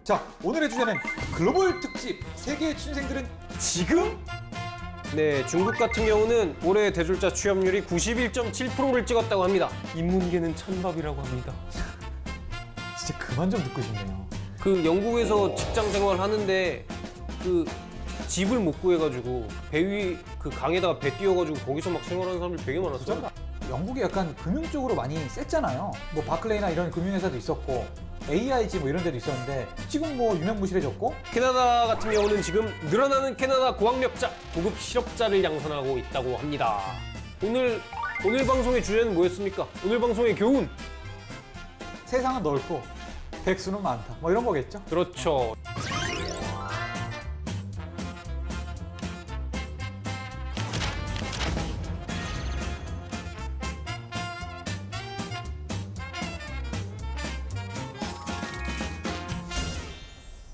자, 오늘의 주제는 글로벌 특집 세계의 취준생들은 지금? 네, 중국 같은 경우는 올해 대졸자 취업률이 91.7%를 찍었다고 합니다. 인문계는 찬밥이라고 합니다. 진짜 그만 좀 듣고 싶네요. 그 영국에서 직장 생활 하는데 그 집을 못 구해가지고 배 위 그 강에다가 배 띄워가지고 거기서 막 생활하는 사람들 되게 많았어요. 영국이 약간 금융 쪽으로 많이 셌잖아요. 뭐 바클레이나 이런 금융회사도 있었고 AIG 뭐 이런 데도 있었는데 지금 뭐 유명무실해졌고. 캐나다 같은 경우는 지금 늘어나는 캐나다 고학력자, 고급 실업자를 양산하고 있다고 합니다. 오늘 방송의 주제는 뭐였습니까? 오늘 방송의 교훈. 세상은 넓고 백수는 많다. 뭐 이런 거겠죠. 그렇죠.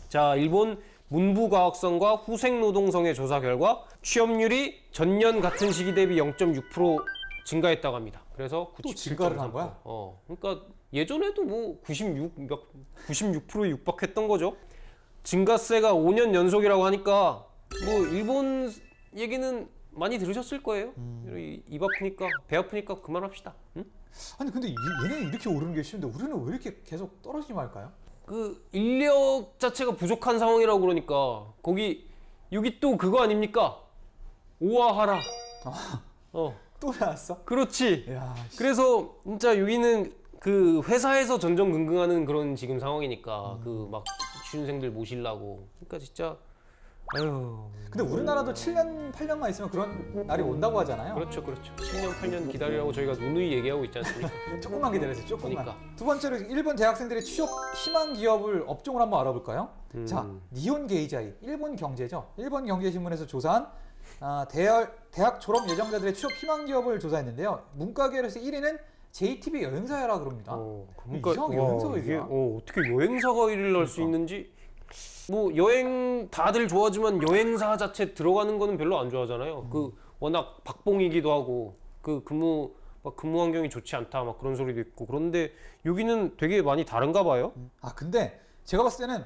자, 일본 문부과학성과 후생노동성의 조사 결과 취업률이 전년 같은 시기 대비 0.6% 증가했다고 합니다. 그래서 또 증가를 한 거야? 그러니까 예전에도 뭐 96% 육박했던 거죠. 증가세가 5년 연속이라고 하니까 뭐 일본 얘기는 많이 들으셨을 거예요. 입 아프니까 배 아프니까 그만합시다. 응? 아니 근데 얘네는 이렇게 오르는 게 쉬운데 우리는 왜 이렇게 계속 떨어지기만 할까요? 그 인력 자체가 부족한 상황이라고 그러니까 여기 또 그거 아닙니까? 오아하라. 또 나왔어? 그렇지. 야, 그래서 진짜 여기는 그 회사에서 전전긍긍하는 그런 지금 상황이니까 그 막 취준생들 모시려고. 그러니까 진짜 아유. 근데 우리나라도 7년, 8년만 있으면 그런 날이 온다고 하잖아요. 그렇죠. 7년, 8년 기다리라고 저희가 누누이 얘기하고 있지 않습니까? 조금만 기다려주세요. 조금만. 그러니까. 두 번째로 일본 대학생들의 취업 희망 기업을 업종을 한번 알아볼까요? 자, 니혼 게이자이 일본 경제죠. 일본 경제신문에서 조사한 대학 졸업 예정자들의 취업 희망 기업을 조사했는데요. 문과계열에서 1위는 JTB 여행사라 그럽니다. 그러니까 이상하게 여행사가 이게 1위야. 어떻게 여행사가 1위를 할 수 있는지. 뭐 여행 다들 좋아하지만 여행사 자체 들어가는 거는 별로 안 좋아하잖아요. 그 워낙 박봉이기도 하고 그 근무 환경이 좋지 않다 막 그런 소리도 있고. 그런데 여기는 되게 많이 다른가 봐요. 근데 제가 봤을 때는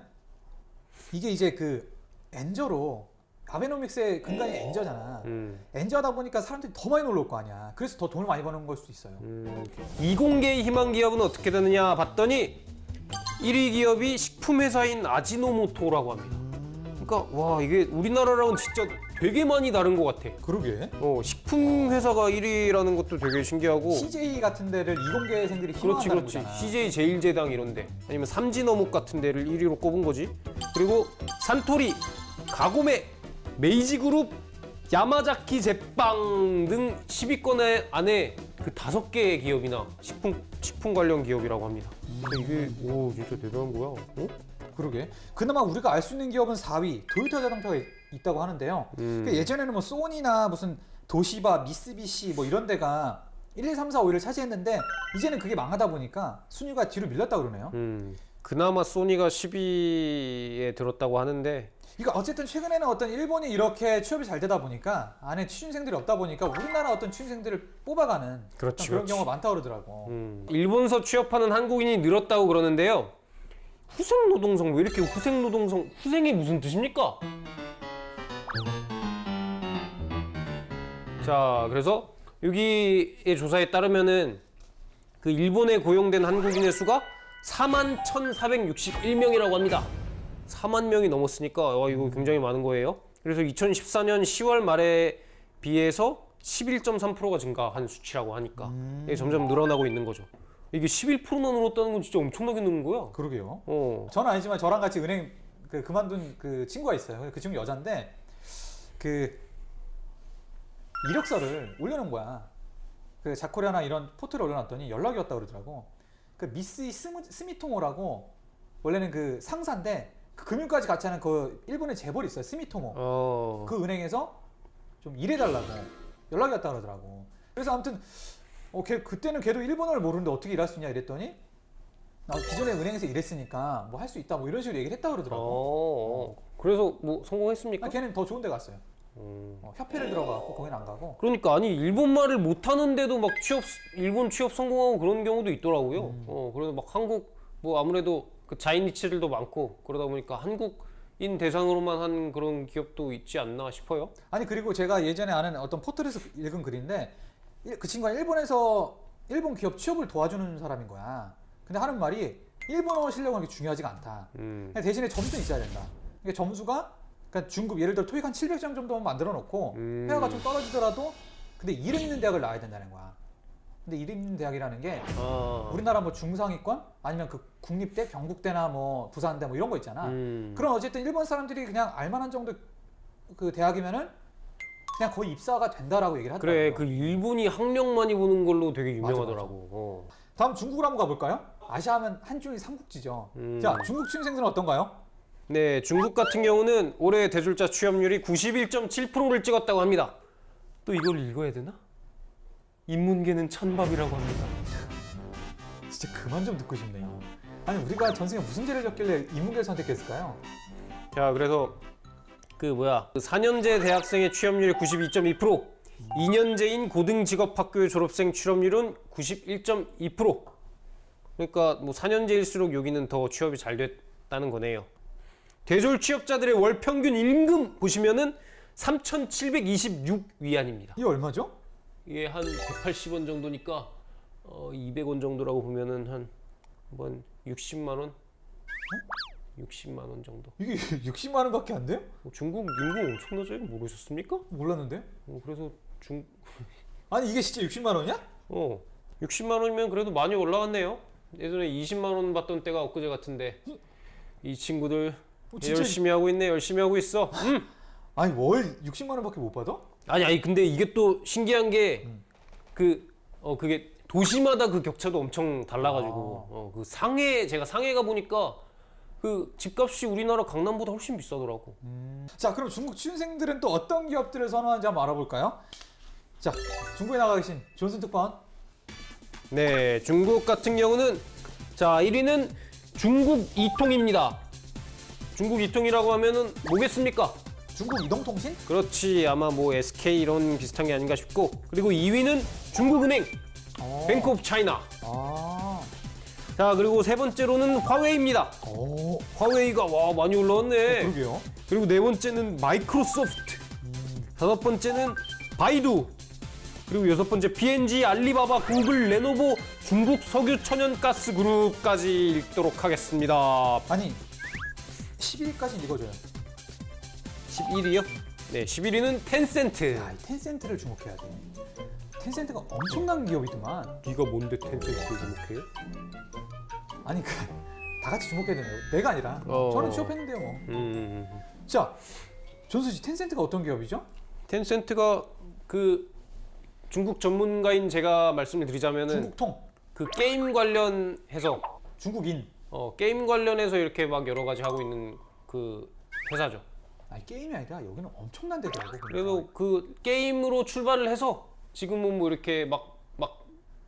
이게 이제 그 엔저로 아베노믹스의 근간이 엔저잖아. 엔저하다 보니까 사람들이 더 많이 놀러 올 거 아니야. 그래서 더 돈을 많이 버는 걸 수도 있어요. 이공계 희망 기업은 어떻게 되느냐 봤더니 1위 기업이 식품회사인 아지노모토라고 합니다. 그러니까 와 이게 우리나라랑은 진짜 되게 많이 다른 것 같아. 그러게. 식품회사가 1위라는 것도 되게 신기하고. CJ 같은 데를 이공계생들이 희망한다는 그렇지. 거잖아. CJ 제일제당 이런 데 아니면 삼진어묵 같은 데를 1위로 꼽은 거지. 그리고 산토리, 가고메, 메이지그룹, 야마자키 제빵 등 10위권 안에 그 5개의 기업이나 식품 관련 기업이라고 합니다. 이게 진짜 대단한 거야. 그러게. 그나마 우리가 알 수 있는 기업은 4위 도요타 자동차가 있다고 하는데요. 그러니까 예전에는 뭐 소니나 무슨 도시바, 미쓰비시 뭐 이런 데가 1, 2, 3, 4, 5위를 차지했는데 이제는 그게 망하다 보니까 순위가 뒤로 밀렸다 그러네요. 그나마 소니가 10위에 들었다고 하는데. 그러니까 어쨌든 최근에는 어떤 일본이 이렇게 취업이 잘 되다 보니까 안에 취준생들이 없다 보니까 우리나라 어떤 취준생들을 뽑아가는 그런 경우가 많다고 그러더라고. 일본서 취업하는 한국인이 늘었다고 그러는데요. 후생노동성, 왜 이렇게 후생이 무슨 뜻입니까? 자, 그래서 여기의 조사에 따르면은 그 일본에 고용된 한국인의 수가 41,461명이라고 합니다. 4만 명이 넘었으니까 이거 굉장히 많은 거예요. 그래서 2014년 10월 말에 비해서 11.3%가 증가한 수치라고 하니까 이게 점점 늘어나고 있는 거죠. 이게 11%나 늘었다는 건 진짜 엄청나게 늘는 거야. 그러게요. 저는 아니지만 저랑 같이 은행 그만둔 그 친구가 있어요. 그 친구 여잔데 그 이력서를 올려놓은 거야. 그 자코리아나 이런 포털에 올려놨더니 연락이 왔다 그러더라고. 그 미쓰이 스미토모라고 원래는 그 상사인데 그 금융까지 같이 하는 그 일본의 재벌이 있어요. 스미토모. 그 은행에서 좀 일해달라고 연락이 왔다 그러더라고. 그래서 아무튼 그때는 걔도 일본어를 모르는데 어떻게 일할 수 있냐 이랬더니 나 기존에 은행에서 일했으니까 뭐 할 수 있다 뭐 이런 식으로 얘기를 했다 그러더라고. 그래서 뭐 성공했습니까? 걔는 더 좋은 데 갔어요. 협회를 들어가고 거긴 안 가고. 그러니까 아니 일본말을 못하는데도 막 일본 취업 성공하고 그런 경우도 있더라고요. 그래서 막 한국 뭐 아무래도 그 자인니치들도 많고 그러다 보니까 한국인 대상으로만 한 그런 기업도 있지 않나 싶어요. 아니 그리고 제가 예전에 아는 어떤 포털에서 읽은 글인데 그 친구가 일본에서 일본 기업 취업을 도와주는 사람인 거야. 근데 하는 말이 일본어 실력은 그렇게 중요하지가 않다. 그냥 대신에 점수는 있어야 된다. 그러니까 점수가 그러니까 중급 예를 들어 토익 한 700점 정도만 만들어 놓고 회화가 좀 떨어지더라도 근데 이름 있는 대학을 나와야 된다는 거야. 근데 이름 있는 대학이라는 게 우리나라 뭐 중상위권 아니면 그 국립대, 경북대나 뭐 부산대 뭐 이런 거 있잖아. 그런 어쨌든 일본 사람들이 그냥 알만한 정도 그 대학이면은 그냥 거의 입사가 된다라고 얘기를 하더라고요. 그래, 그 일본이 학력 많이 보는 걸로 되게 맞아, 유명하더라고. 다음 중국으로 한번 가볼까요? 아시아하면 한중일 삼국지죠. 자, 중국 취준생들은 어떤가요? 네, 중국 같은 경우는 올해 대졸자 취업률이 91.7%를 찍었다고 합니다. 또 이걸 읽어야 되나? 인문계는 찬밥이라고 합니다. 진짜 그만 좀 듣고 싶네요. 아니 우리가 전생에 무슨 죄를 졌길래 인문계를 선택했을까요? 자, 그래서 그 4년제 대학생의 취업률이 92.2%, 2년제인 고등직업학교의 졸업생 취업률은 91.2%. 그러니까 뭐 4년제일수록 여기는 더 취업이 잘 됐다는 거네요. 대졸 취업자들의 월 평균 임금 보시면은 3,726위안입니다. 이게 얼마죠? 이게 한 180원 정도니까 200원 정도라고 보면은 한 60만 원? 60만 원 정도. 이게 60만 원밖에 안 돼요? 중국 임금 엄청나죠? 모르셨습니까? 몰랐는데? 그래서 아니 이게 진짜 60만 원이야? 60만 원이면 그래도 많이 올라갔네요. 예전에 20만 원 받던 때가 엊그제 같은데 이 친구들 진짜 열심히 하고 있네. 열심히 하고 있어. 아니 월 60만 원밖에 못 받아? 아니 근데 이게 또 신기한 게 그게 도시마다 그 격차도 엄청 달라가지고 그 제가 상해 가 보니까 그 집값이 우리나라 강남보다 훨씬 비싸더라고. 자 그럼 중국 취준생들은 또 어떤 기업들을 선호하는지 한번 알아볼까요? 자 중국에 나가 계신 존슨 특파원. 네, 중국 같은 경우는 자 1위는 중국 이통입니다. 중국 이통이라고 하면은 뭐겠습니까? 중국 이동통신? 그렇지, 아마 뭐 SK 이런 비슷한 게 아닌가 싶고, 그리고 2위는 중국은행, 뱅크 오브 차이나. 자, 그리고 세 번째로는 화웨이입니다. 화웨이가 많이 올라왔네. 그러게요. 그리고 네 번째는 마이크로소프트, 다섯 번째는 바이두, 그리고 여섯 번째 P&G, 알리바바, 구글, 레노버, 중국 석유 천연가스 그룹까지 읽도록 하겠습니다. 아니 11위까지 읽어줘요. 11위요? 네, 11위는 텐센트. 야, 이 텐센트를 주목해야 돼. 텐센트가 엄청난 기업이더만. 네가 뭔데 텐센트를 주목해요? 아니 다 같이 주목해야 되네요. 내가 아니라. 저는 취업했는데요 뭐. 자, 존수 씨 텐센트가 어떤 기업이죠? 텐센트가 그 중국 전문가인 제가 말씀을 드리자면은 중국통. 그 게임 관련해서 중국인. 게임 관련해서 이렇게 막 여러 가지 하고 있는 그 회사죠. 아니 게임이 아니라 여기는 엄청난 데더라고. 그래서 그 게임으로 출발을 해서 지금은 뭐 이렇게 막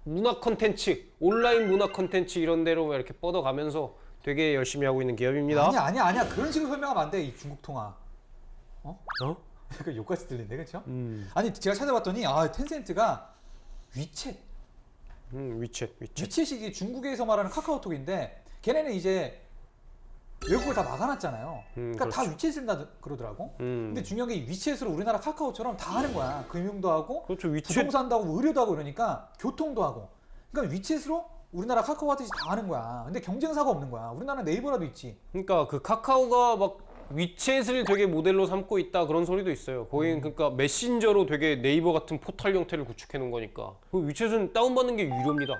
문화 컨텐츠, 온라인 문화 컨텐츠 이런 데로 이렇게 뻗어가면서 되게 열심히 하고 있는 기업입니다. 아니야. 그런 식으로 설명하면 안 돼. 이 중국 통화. 그 욕까지 들린데 그렇죠? 아니 제가 찾아봤더니 텐센트가 위챗. 위챗이 중국에서 말하는 카카오톡인데 걔네는 이제 외국을 다 막아놨잖아요. 그러니까 그렇죠. 다 위챗 쓴다 그러더라고. 근데 중요한 게 위챗으로 우리나라 카카오처럼 다 하는 거야. 금융도 하고, 그렇죠. 위챗. 부동산도 하고, 의료도 하고 이러니까 교통도 하고. 그러니까 위챗으로 우리나라 카카오 하듯이 다 하는 거야. 근데 경쟁사가 없는 거야. 우리나라 네이버라도 있지. 그러니까 그 카카오가 막 위챗을 되게 모델로 삼고 있다 그런 소리도 있어요. 거긴 그러니까 메신저로 되게 네이버 같은 포털 형태를 구축해 놓은 거니까. 그 위챗은 다운받는 게 유료입니다.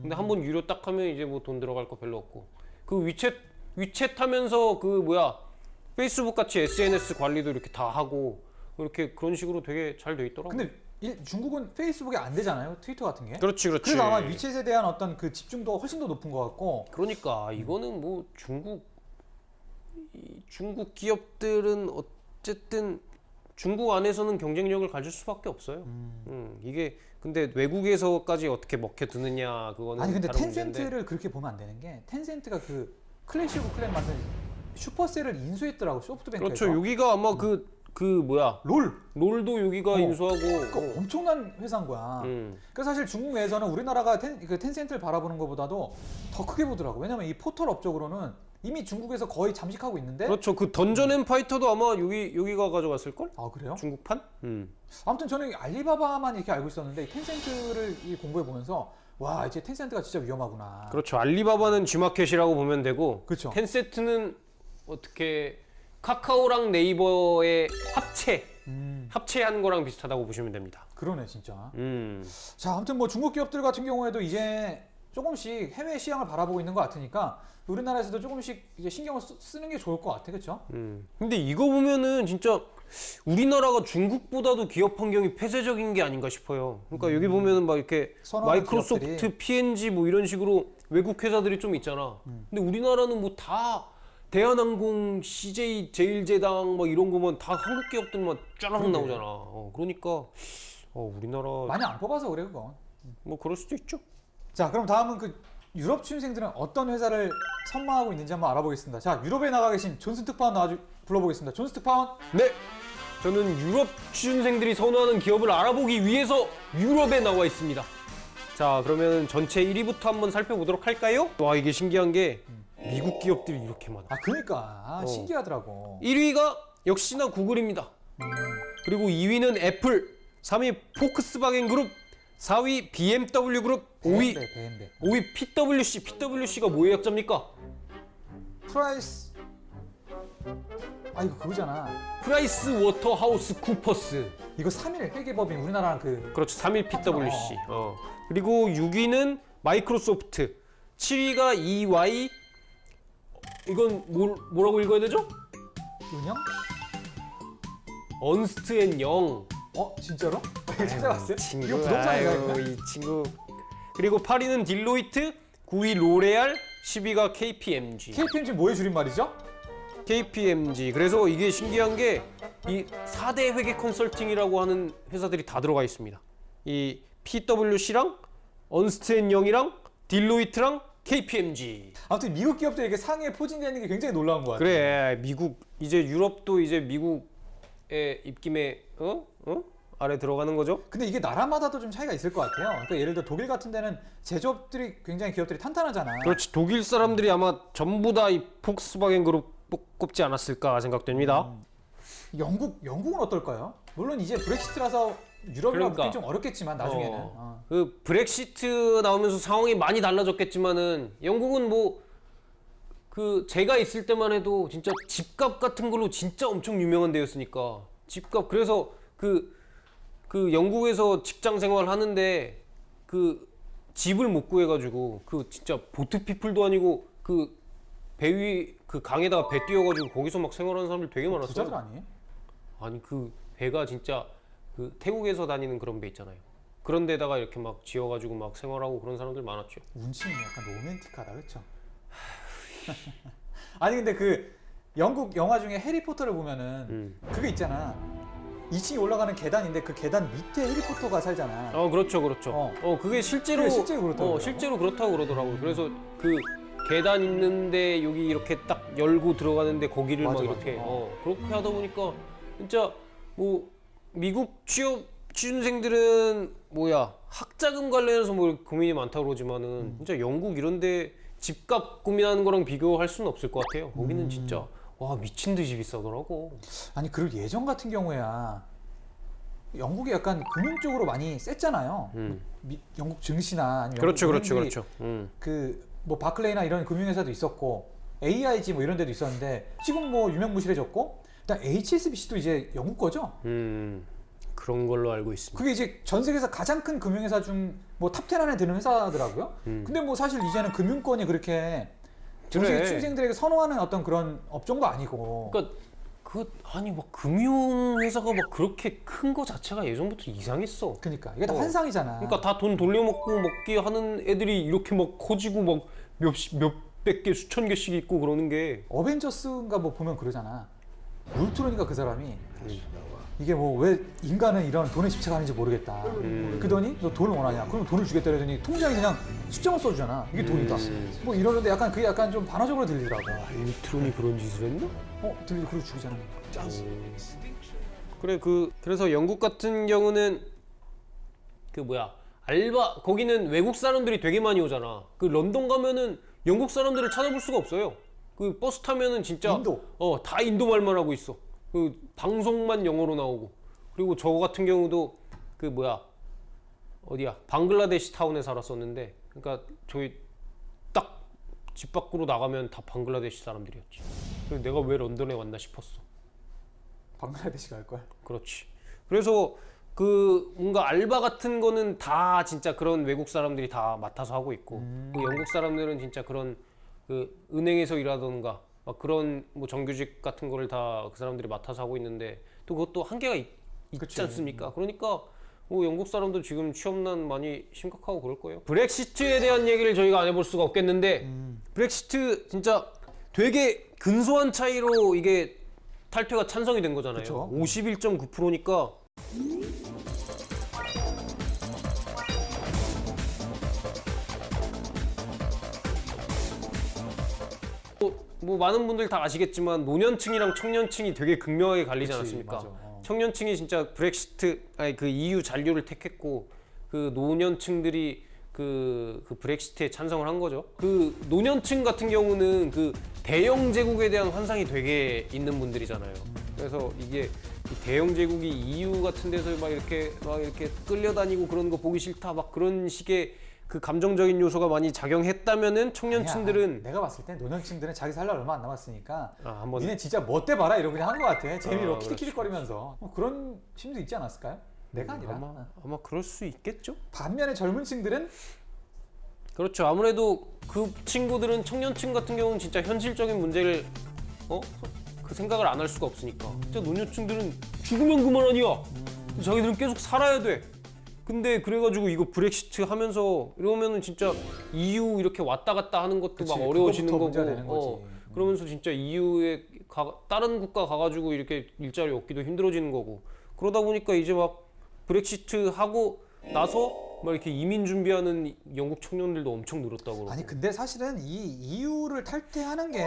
근데 한번 유료 딱 하면 이제 뭐 돈 들어갈 거 별로 없고. 그 위챗 하면서 페이스북 같이 SNS 관리도 이렇게 다 하고 이렇게 그런 식으로 되게 잘 돼 있더라고. 근데 중국은 페이스북에 안 되잖아요. 트위터 같은 게. 그렇지. 그래서 아마 위챗에 대한 어떤 그 집중도가 훨씬 더 높은 것 같고. 그러니까 이거는 뭐 중국 기업들은 어쨌든 중국 안에서는 경쟁력을 가질 수밖에 없어요. 이게 근데 외국에서까지 어떻게 먹혀드느냐 그거는 아니 근데 다른 텐센트를 문제인데. 그렇게 보면 안 되는 게 텐센트가 그 클래시 오브 클랜 만든 슈퍼셀을 인수했더라고 소프트뱅크에서. 그렇죠. 여기가 아마 그 그 뭐야 롤도 여기가 인수하고 그러니까 엄청난 회사인 거야. 그러니까 사실 중국 내에서는 우리나라가 텐센트를 바라보는 것보다도 더 크게 보더라고. 왜냐면 이 포털 업적으로는 이미 중국에서 거의 잠식하고 있는데. 그렇죠. 그 던전 앤 파이터도 아마 여기가 가져갔을 걸? 아 그래요? 중국판? 아무튼 저는 알리바바만 이렇게 알고 있었는데 텐센트를 공부해 보면서 와 이제 텐센트가 진짜 위험하구나. 그렇죠. 알리바바는 G마켓이라고 보면 되고, 그렇죠. 텐센트는 어떻게 카카오랑 네이버의 합체한 거랑 비슷하다고 보시면 됩니다. 그러네 진짜. 음. 자 아무튼 뭐 중국 기업들 같은 경우에도 이제 조금씩 해외 시장을 바라보고 있는 것 같으니까 우리나라에서도 조금씩 이제 신경을 쓰는 게 좋을 것 같아, 그렇죠? 근데 이거 보면은 진짜 우리나라가 중국보다도 기업 환경이 폐쇄적인 게 아닌가 싶어요. 그러니까 여기 보면은 막 이렇게 선호하는 마이크로소프트, 기업들이. P&G 뭐 이런 식으로 외국 회사들이 좀 있잖아. 근데 우리나라는 뭐 다 대한항공, CJ, 제일제당 뭐 이런 거면 다 한국 기업들만 쫙 나오잖아. 그러니까 우리나라 많이 안 뽑아서 그래 그건. 뭐 그럴 수도 있죠. 자 그럼 다음은 그 유럽 취준생들은 어떤 회사를 선망하고 있는지 한번 알아보겠습니다. 자 유럽에 나가 계신 존슨 특파원 불러보겠습니다. 존슨 특파원. 네, 저는 유럽 취준생들이 선호하는 기업을 알아보기 위해서 유럽에 나와 있습니다. 자, 그러면 전체 1위부터 한번 살펴보도록 할까요? 와, 이게 신기한 게 미국 기업들이 이렇게 많아. 아 그러니까 신기하더라고. 1위가 역시나 구글입니다. 그리고 2위는 애플, 3위 포크스바겐 그룹, 4위 BMW 그룹, 5위 PwC. PwC가 뭐의 약자입니까? 프라이스. 아 이거 그거잖아. 프라이스 워터하우스 쿠퍼스. 이거 3일 회계법인 우리나라랑 그. 그렇죠. 3일 PwC. 그리고 6위는 마이크로소프트. 7위가 EY. 이건 뭐라고 읽어야 되죠? 은영? 언스트 앤 영. 진짜로? 이거 찾아봤어요? 친구. 이거 부동산인가 이거? 이 친구. 그리고 8위는 딜로이트, 9위 로레알, 10위가 KPMG. KPMG 뭐의 줄임말이죠? KPMG. 그래서 이게 신기한 게 이 4대 회계 컨설팅이라고 하는 회사들이 다 들어가 있습니다. 이 PwC랑 언스트 앤 영이랑 딜로이트랑 KPMG. 아무튼 미국 기업들이 이렇게 상위에 포진되는 게 굉장히 놀라운 것 같아요. 그래, 미국 이제 유럽도 이제 미국의 입김에 아래 들어가는 거죠? 근데 이게 나라마다도 좀 차이가 있을 것 같아요. 그러니까 예를 들어 독일 같은 데는 제조업들이 굉장히 기업들이 탄탄하잖아. 그렇지. 독일 사람들이 아마 전부 다 이 폭스바겐 그룹 꼽지 않았을까 생각됩니다. 영국은 어떨까요? 물론 이제 브렉시트라서 유럽이랑 붙기 좀 어렵겠지만 나중에는. 그 브렉시트 나오면서 상황이 많이 달라졌겠지만은 영국은 뭐 그 제가 있을 때만 해도 진짜 집값 같은 걸로 진짜 엄청 유명한 데였으니까 집값. 그래서 그 영국에서 직장 생활 하는데 그 집을 못 구해가지고 그 진짜 보트피플도 아니고 그 배 위 그 강에다가 배 띄워가지고 거기서 막 생활하는 사람들 되게 많았어요. 부자들 아니에요? 아니 그 배가 진짜 그 태국에서 다니는 그런 배 있잖아요. 그런 데다가 이렇게 막 지어가지고 막 생활하고 그런 사람들 많았죠. 운치는 약간 로맨틱하다, 그렇죠? 아니 근데 그 영국 영화 중에 해리포터를 보면은 그게 있잖아. 2층이 올라가는 계단인데 그 계단 밑에 해리포터가 살잖아. 그렇죠. 그게 실제로 그렇더라고요. 실제로 그렇다고 그러더라고요. 그래서 그 계단 있는데 여기 이렇게 딱 열고 들어가는데 거기를 맞아, 막 이렇게 맞아. 그렇게 하다 보니까 진짜 뭐 미국 취준생들은 뭐야 학자금 관련해서 뭐 고민이 많다고 그러지만은 진짜 영국 이런데 집값 고민하는 거랑 비교할 수는 없을 것 같아요. 거기는 진짜 와 미친 듯이 비싸더라고. 아니 그리고 예전 같은 경우에야 영국이 약간 금융 쪽으로 많이 셌잖아요. 영국 증시나 아니면 그렇죠. 그 뭐 바클레이나 이런 금융회사도 있었고 AIG 뭐 이런 데도 있었는데 지금 뭐 유명무실해졌고 일단 HSBC도 이제 영국 거죠? 그런 걸로 알고 있습니다. 그게 이제 전 세계에서 가장 큰 금융회사 중 뭐 탑 10 안에 드는 회사더라고요. 근데 뭐 사실 이제는 금융권이 그렇게 전 세계 취준생들에게 선호하는 어떤 그런 업종도 아니고. 그러니까 아니 막 금융 회사가 막 그렇게 큰 거 자체가 예전부터 이상했어. 그러니까 이게 다 환상이잖아. 그러니까 다 돈 돌려먹고 먹기 하는 애들이 이렇게 막 커지고 막 몇백 개 수천 개씩 있고 그러는 게. 어벤져스인가 뭐 보면 그러잖아. 울트론인가 그 사람이 이게 뭐 왜 인간은 이런 돈에 집착하는지 모르겠다. 그러더니 너 돈을 원하냐? 그럼 돈을 주겠다 그러더니 통장에 그냥 숫자만 써주잖아. 이게 돈이다. 뭐 이러는데 약간 그게 약간 좀 반어적으로 들리더라고. 울트론이 그런 짓을 했나? 들리고 그러고 죽이잖아. 그래 그래서 영국 같은 경우는 그 뭐야 알바 거기는 외국 사람들이 되게 많이 오잖아. 그 런던 가면은 영국 사람들을 찾아볼 수가 없어요. 그 버스 타면은 진짜 인도. 다 인도 말만 하고 있어. 그 방송만 영어로 나오고. 그리고 저 같은 경우도 그 뭐야 어디야 방글라데시 타운에 살았었는데, 그러니까 저희 딱 집 밖으로 나가면 다 방글라데시 사람들이었지. 그래서 내가 왜 런던에 왔나 싶었어. 방글라데시 갈 걸. 그렇지. 그래서 그 뭔가 알바 같은 거는 다 진짜 그런 외국 사람들이 다 맡아서 하고 있고, 그 영국 사람들은 진짜 그런 그 은행에서 일하던가 막 그런 뭐 정규직 같은 거를 다 그 사람들이 맡아서 하고 있는데, 또 그것도 한계가 있지 그치. 않습니까? 그러니까 뭐 영국 사람도 지금 취업난 많이 심각하고 그럴 거예요. 브렉시트에 대한 얘기를 저희가 안 해볼 수가 없겠는데, 브렉시트 진짜 되게 근소한 차이로 이게 탈퇴가 찬성이 된 거잖아요. 그쵸. 51.9%니까 뭐 많은 분들 다 아시겠지만 노년층이랑 청년층이 되게 극명하게 갈리지 그치, 않았습니까? 맞아. 청년층이 진짜 브렉시트 아니 그 EU 잔류를 택했고, 그 노년층들이 그 브렉시트에 찬성을 한 거죠. 그 노년층 같은 경우는 그 대영 제국에 대한 환상이 되게 있는 분들이잖아요. 그래서 이게 이 대영 제국이 EU 같은 데서 막 이렇게 끌려다니고 그런 거 보기 싫다 막 그런 식의 그 감정적인 요소가 많이 작용했다면은 청년층들은 아니야. 내가 봤을 땐 노년층들은 자기 살 날 얼마 안 남았으니까 한번 니네 진짜 뭐 때 봐라 이러고 그냥 한 것 같아. 재미로 그렇지. 키득키득거리면서. 뭐 그런 심도 있지 않았을까요? 내가 아니라. 아마 그럴 수 있겠죠. 반면에 젊은 층들은 그렇죠. 아무래도 그 친구들은 청년층 같은 경우는 진짜 현실적인 문제를 그 생각을 안 할 수가 없으니까. 진짜 노년층들은 죽으면 그만 아니야. 자기들은 계속 살아야 돼. 근데 그래가지고 이거 브렉시트 하면서 이러면은 진짜 EU 이렇게 왔다 갔다 하는 것도 그치, 막 어려워지는 그거부터 문제가 거고. 되는 거지. 그러면서 진짜 EU에 다른 국가 가가지고 이렇게 일자리 얻기도 힘들어지는 거고. 그러다 보니까 이제 막 브렉시트 하고 나서 막 이렇게 이민 준비하는 영국 청년들도 엄청 늘었다고 그러고. 아니 근데 사실은 이 EU를 탈퇴하는 게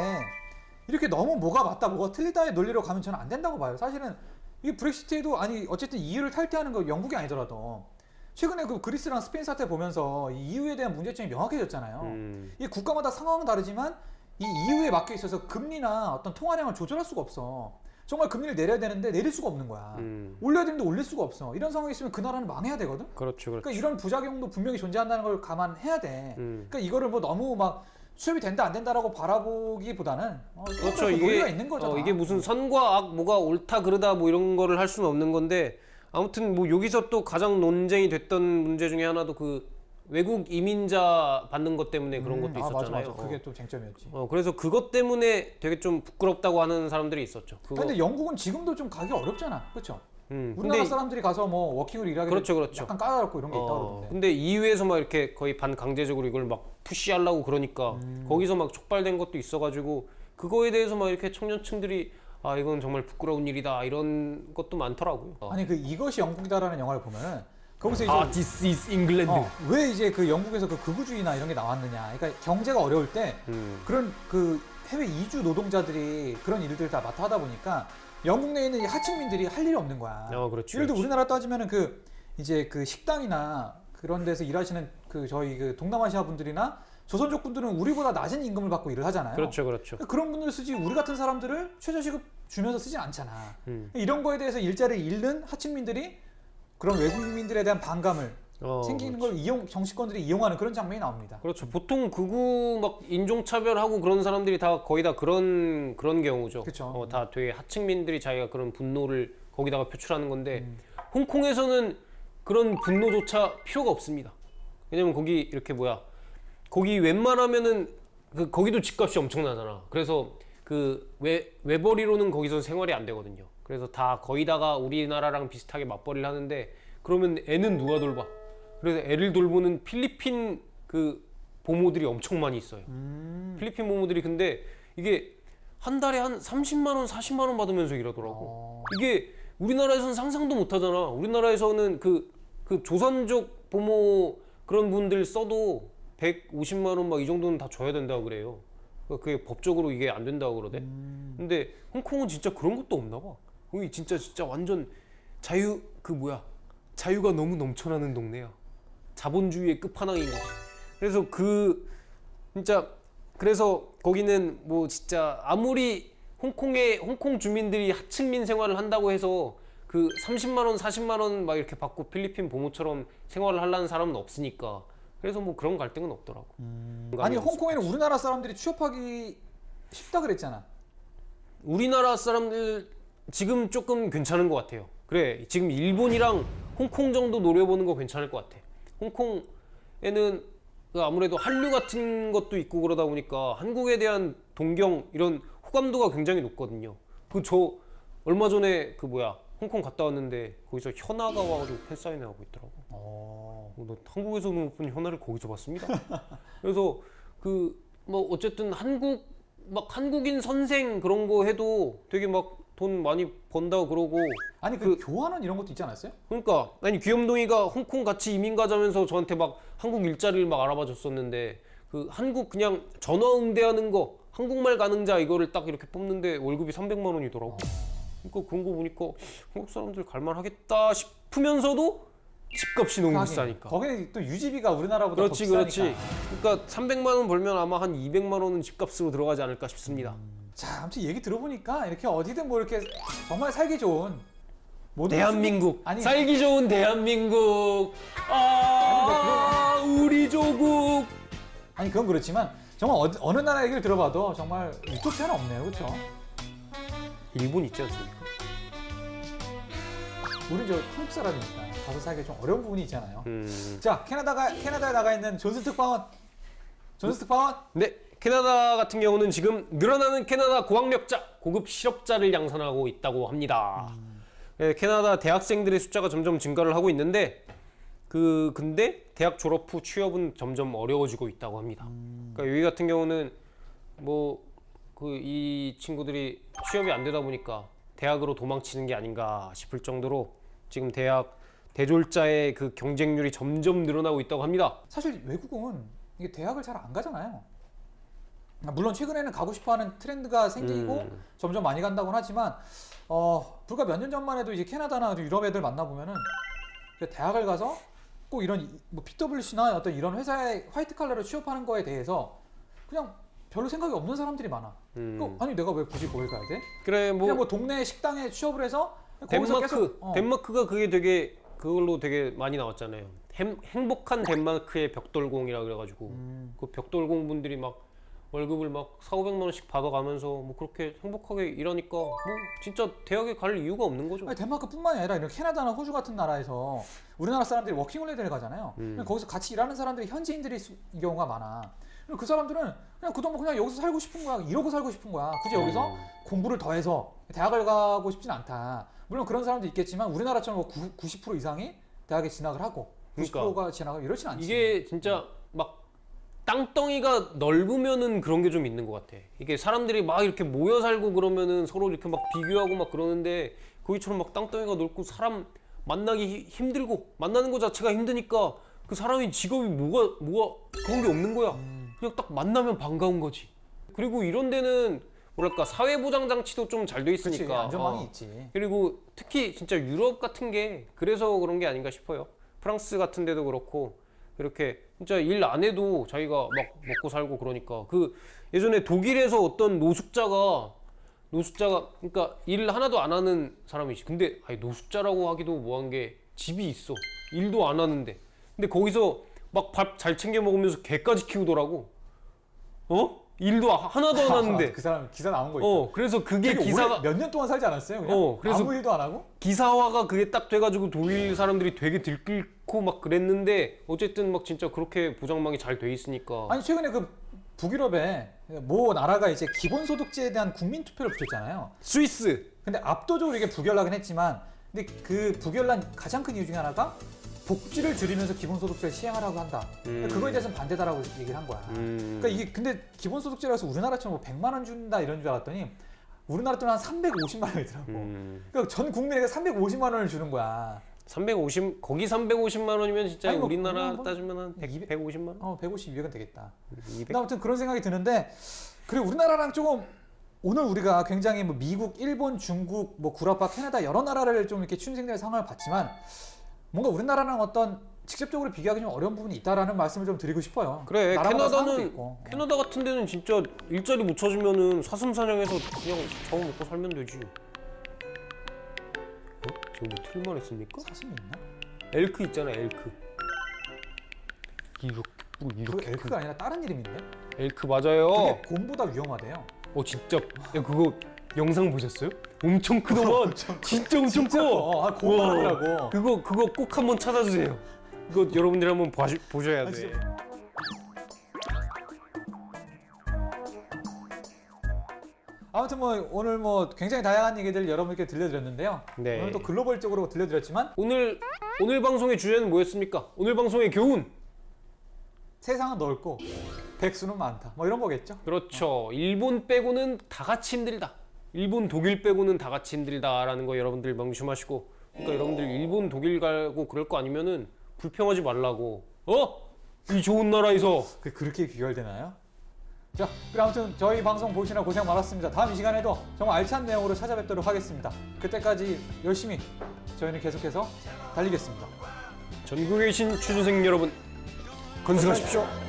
이렇게 너무 뭐가 맞다 뭐가 틀리다의 논리로 가면 저는 안 된다고 봐요. 사실은 이 브렉시트에도 아니 어쨌든 EU를 탈퇴하는 거 영국이 아니더라도 최근에 그 그리스랑 스페인 사태 보면서 이 EU에 대한 문제점이 명확해졌잖아요. 이 국가마다 상황은 다르지만 이 EU에 막혀 있어서 금리나 어떤 통화량을 조절할 수가 없어. 정말 금리를 내려야 되는데 내릴 수가 없는 거야. 올려야 되는데 올릴 수가 없어. 이런 상황이 있으면 그 나라는 망해야 되거든. 그렇죠, 그렇죠. 그러니까 이런 부작용도 분명히 존재한다는 걸 감안해야 돼. 그러니까 이거를 뭐 너무 막 수협이 된다 안 된다라고 바라보기보다는 그렇죠. 논리가 있는 거잖아. 이게 무슨 선과 악 뭐가 옳다 그르다 뭐 이런 거를 할 수는 없는 건데, 아무튼 뭐 여기서 또 가장 논쟁이 됐던 문제 중에 하나도 그 외국 이민자 받는 것 때문에 그런 것도 있었잖아요. 맞아. 그게 또 쟁점이었지. 그래서 그것 때문에 되게 좀 부끄럽다고 하는 사람들이 있었죠. 근데 영국은 지금도 좀 가기 어렵잖아, 그렇죠? 우리나라 근데 사람들이 가서 뭐 워킹을 일하기 그렇죠. 약간 까다롭고 이런 게 있다고 그러던데. 근데 EU에서 막 이렇게 거의 반강제적으로 이걸 막 푸시하려고 그러니까 거기서 막 촉발된 것도 있어가지고 그거에 대해서 막 이렇게 청년층들이 아 이건 정말 부끄러운 일이다 이런 것도 많더라고요. 아니 그 이것이 영국이다라는 영화를 보면은 거기서 이제 This is England. 왜 이제 그 영국에서 그 극우주의나 이런 게 나왔느냐. 그러니까 경제가 어려울 때 그런 그 해외 이주 노동자들이 그런 일들을 다 맡아 하다 보니까 영국 내에 있는 이 하층민들이 할 일이 없는 거야. 그렇죠. 예를 들어 우리나라 따지면은 그 이제 그 식당이나 그런 데서 일하시는 그 저희 그 동남아시아 분들이나 조선족 분들은 우리보다 낮은 임금을 받고 일을 하잖아요. 그렇죠. 그러니까 그런 분들 쓰지 우리 같은 사람들을 최저시급 주면서 쓰진 않잖아. 이런 거에 대해서 일자리를 잃는 하층민들이 그런 외국민들에 대한 반감을 생기는 걸 정치권들이 이용하는 그런 장면이 나옵니다. 그렇죠. 보통 극우 막 인종차별하고 그런 사람들이 다 거의 다 그런 경우죠. 그렇죠. 다 되게 하층민들이 자기가 그런 분노를 거기다가 표출하는 건데 홍콩에서는 그런 분노조차 필요가 없습니다. 왜냐면 거기 이렇게 거기 웬만하면은 거기도 집값이 엄청나잖아. 그래서 그 외벌이로는 거기서 생활이 안 되거든요. 그래서 다 거의다가 우리나라랑 비슷하게 맞벌이를 하는데 그러면 애는 누가 돌봐? 그래서 애를 돌보는 필리핀 그 보모들이 엄청 많이 있어요. 필리핀 보모들이 근데 이게 한 달에 한 30만 원, 40만 원 받으면서 일하더라고. 이게 우리나라에서는 상상도 못 하잖아. 우리나라에서는 그 조선족 보모 그런 분들 써도 150만 원 막 이 정도는 다 줘야 된다고 그래요. 그게 법적으로 이게 안 된다고 그러대. 근데 홍콩은 진짜 그런 것도 없나 봐. 거기 진짜 완전 자유가 너무 넘쳐나는 동네야. 자본주의의 끝판왕인 거지. 그래서 그래서 거기는 뭐 진짜 아무리 홍콩 주민들이 하층민 생활을 한다고 해서 그 30만 원, 40만 원 막 이렇게 받고 필리핀 부모처럼 생활을 하려는 사람은 없으니까. 그래서 뭐 그런 갈등은 없더라고. 아니 홍콩에는 우리나라 사람들이 취업하기 쉽다 그랬잖아. 우리나라 사람들 지금 조금 괜찮은 것 같아요. 그래, 지금 일본이랑 홍콩 정도 노려보는 거 괜찮을 것 같아. 홍콩에는 아무래도 한류 같은 것도 있고 그러다 보니까 한국에 대한 동경 이런 호감도가 굉장히 높거든요. 저 얼마 전에 홍콩 갔다 왔는데 거기서 현아가 와가지고 팬사인회 하고 있더라고. 너 한국에서 못 본 현아를 거기서 봤습니다. 그래서 뭐 어쨌든 한국인 선생 그런 거 해도 되게 막 돈 많이 번다고 그러고. 아니 교환원 이런 것도 있지 않았어요? 그러니까 아니 귀염둥이가 홍콩 같이 이민 가자면서 저한테 막 한국 일자리를 막 알아봐 줬었는데 한국 그냥 전화 응대하는 거 한국말 가능자 이거를 딱 이렇게 뽑는데 월급이 300만 원이더라고. 그러니까 그런 거 보니까 한국 사람들 갈만하겠다 싶으면서도 집값이 너무 비싸니까. 거기는 또 유지비가 우리나라보다 그렇지, 더 비싸니까. 그러니까 300만 원 벌면 아마 한 200만 원은 집값으로 들어가지 않을까 싶습니다. 자, 아무튼 얘기 들어보니까 이렇게 어디든 뭐 이렇게 정말 살기 좋은 대한민국, 살기 좋은 대한민국, 우리 조국. 아니 그건 그렇지만 정말 어느 나라 얘기를 들어봐도 정말 유토피아는 없네요, 그렇죠? 일본 있지 않습니까? 우린 한국 사람이니까 가서 살기 좀 어려운 부분이 있잖아요. 자, 캐나다에 나가 있는 존슨 특파원. 네, 캐나다 같은 경우는 지금 늘어나는 캐나다 고학력자, 고급 실업자를 양산하고 있다고 합니다. 네, 캐나다 대학생들의 숫자가 점점 증가를 하고 있는데 근데 대학 졸업 후 취업은 점점 어려워지고 있다고 합니다. 그러니까 여기 같은 경우는 이 친구들이 취업이 안 되다 보니까 대학으로 도망치는 게 아닌가 싶을 정도로 지금 대학 대졸자의 그 경쟁률이 점점 늘어나고 있다고 합니다. 사실 외국은 이게 대학을 잘 안 가잖아요. 물론 최근에는 가고 싶어하는 트렌드가 생기고 점점 많이 간다고는 하지만 불과 몇 년 전만 해도 이제 캐나다나 유럽 애들 만나보면은 대학을 가서 꼭 이런 PwC나 어떤 이런 회사에 화이트 칼라로 취업하는 거에 대해서 그냥 별로 생각이 없는 사람들이 많아. 아니 내가 왜 굳이 거기 가야 돼? 그래 그냥 동네 식당에 취업을 해서 덴마크가 그걸로 되게 많이 나왔잖아요. 행복한 덴마크의 벽돌공이라 그래가지고 그 벽돌공 분들이 막 월급을 막 400~500만 원씩 받아가면서 뭐 그렇게 행복하게 일하니까 뭐 진짜 대학에 갈 이유가 없는 거죠. 아니, 덴마크뿐만이 아니라 이런 캐나다나 호주 같은 나라에서 우리나라 사람들이 워킹홀리데이를 가잖아요. 거기서 같이 일하는 사람들이 현지인들이 이 경우가 많아. 그 사람들은 그냥 그동안 그냥 여기서 살고 싶은 거야. 이러고 살고 싶은 거야. 굳이 여기서 공부를 더 해서 대학을 가고 싶진 않다. 물론 그런 사람도 있겠지만 우리나라처럼 90% 이상이 대학에 진학을 하고 90%가 진학을 이러진 않지. 이게 진짜 막 땅덩이가 넓으면은 그런 게 좀 있는 것 같아. 이게 사람들이 막 이렇게 모여 살고 그러면은 서로 이렇게 막 비교하고 막 그러는데 거기처럼 막 땅덩이가 넓고 사람 만나기 힘들고 만나는 것 자체가 힘드니까 그 사람이 직업이 뭐가 그런 게 없는 거야. 그냥 딱 만나면 반가운 거지. 그리고 이런 데는 뭐랄까 사회보장 장치도 좀 잘 돼 있으니까. 그치, 안전망이 있지. 그리고 특히 진짜 유럽 같은 게 그래서 그런 게 아닌가 싶어요. 프랑스 같은 데도 그렇고 이렇게 진짜 일 안 해도 자기가 막 먹고 살고 그러니까. 예전에 독일에서 어떤 노숙자가 그러니까 일 하나도 안 하는 사람이지. 근데 노숙자라고 하기도 뭐한 게 집이 있어. 일도 안 하는데. 근데 거기서 막 밥 잘 챙겨 먹으면서 개까지 키우더라고. 일도 하나도 안 하는데. 그 사람 기사 나온 거 있다. 그래서 그게 기사가 몇 년 동안 살지 않았어요? 그냥 그래서 아무 일도 안 하고? 기사화가 그게 딱 돼가지고 독일 사람들이 되게 들끓고 막 그랬는데 어쨌든 막 진짜 그렇게 보장망이 잘 돼 있으니까. 아니 최근에 북유럽에 모 나라가 이제 기본소득제에 대한 국민투표를 붙였잖아요. 스위스. 근데 압도적으로 이게 부결나긴 했지만 근데 그 부결난 가장 큰 이유 중에 하나가 복지를 줄이면서 기본소득세를 시행하라고 한다. 그거에 대해서는 반대다라고 얘기를 한 거야. 그러니까 이게 근데 기본소득세라서 우리나라처럼 100만 원 준다 이런 줄 알았더니 우리나라 돈은 한 350만 원이더라고. 그러니까 전 국민에게 350만 원을 주는 거야. 거기 350만 원이면 진짜 아니, 뭐, 우리나라 따지면 한 150만 원? 150, 200은 되겠다. 200? 근데 아무튼 그런 생각이 드는데 그래 우리나라랑 조금 오늘 우리가 굉장히 뭐 미국, 일본, 중국, 뭐 구라파, 캐나다 여러 나라를 좀 이렇게 춘생대 상황을 봤지만 뭔가 우리나라랑 어떤 직접적으로 비교하기 좀 어려운 부분이 있다라는 말씀을 좀 드리고 싶어요. 그래, 나라마다 상황도 캐나다는 있고. 캐나다 같은 데는 진짜 일자리 못 찾으면은 사슴사냥해서 그냥 정 먹고 살면 되지. 지금 뭐 틀만 했습니까? 사슴이 있나? 엘크 있잖아, 엘크. 이렇게 그 엘크가 아니라 다른 이름인데? 엘크 맞아요. 그게 곰보다 위험하대요. 진짜. 야, 그거 영상 보셨어요? 엄청 크더만. 진짜 엄청 커. 곰보라고. 그거 꼭 한번 찾아주세요. 이거 여러분들이 한번 보셔야 돼. 아무튼 뭐 오늘 뭐 굉장히 다양한 얘기들 여러분께 들려드렸는데요. 네. 오늘 또 글로벌적으로 들려드렸지만 오늘 방송의 주제는 뭐였습니까? 오늘 방송의 교훈. 세상은 넓고 백수는 많다. 뭐 이런 거겠죠. 그렇죠. 일본 빼고는 다 같이 힘들다. 일본, 독일 빼고는 다 같이 힘들다라는 거 여러분들 명심하시고. 그러니까 여러분들 일본, 독일 가고 그럴 거 아니면은 불평하지 말라고. 이 좋은 나라에서. 그렇게 귀결되나요? 자, 그럼 아무튼 저희 방송 보시느라 고생 많았습니다. 다음 이 시간에도 정말 알찬 내용으로 찾아뵙도록 하겠습니다. 그때까지 열심히 저희는 계속해서 달리겠습니다. 전국에 계신 취준생 여러분, 건승하십시오.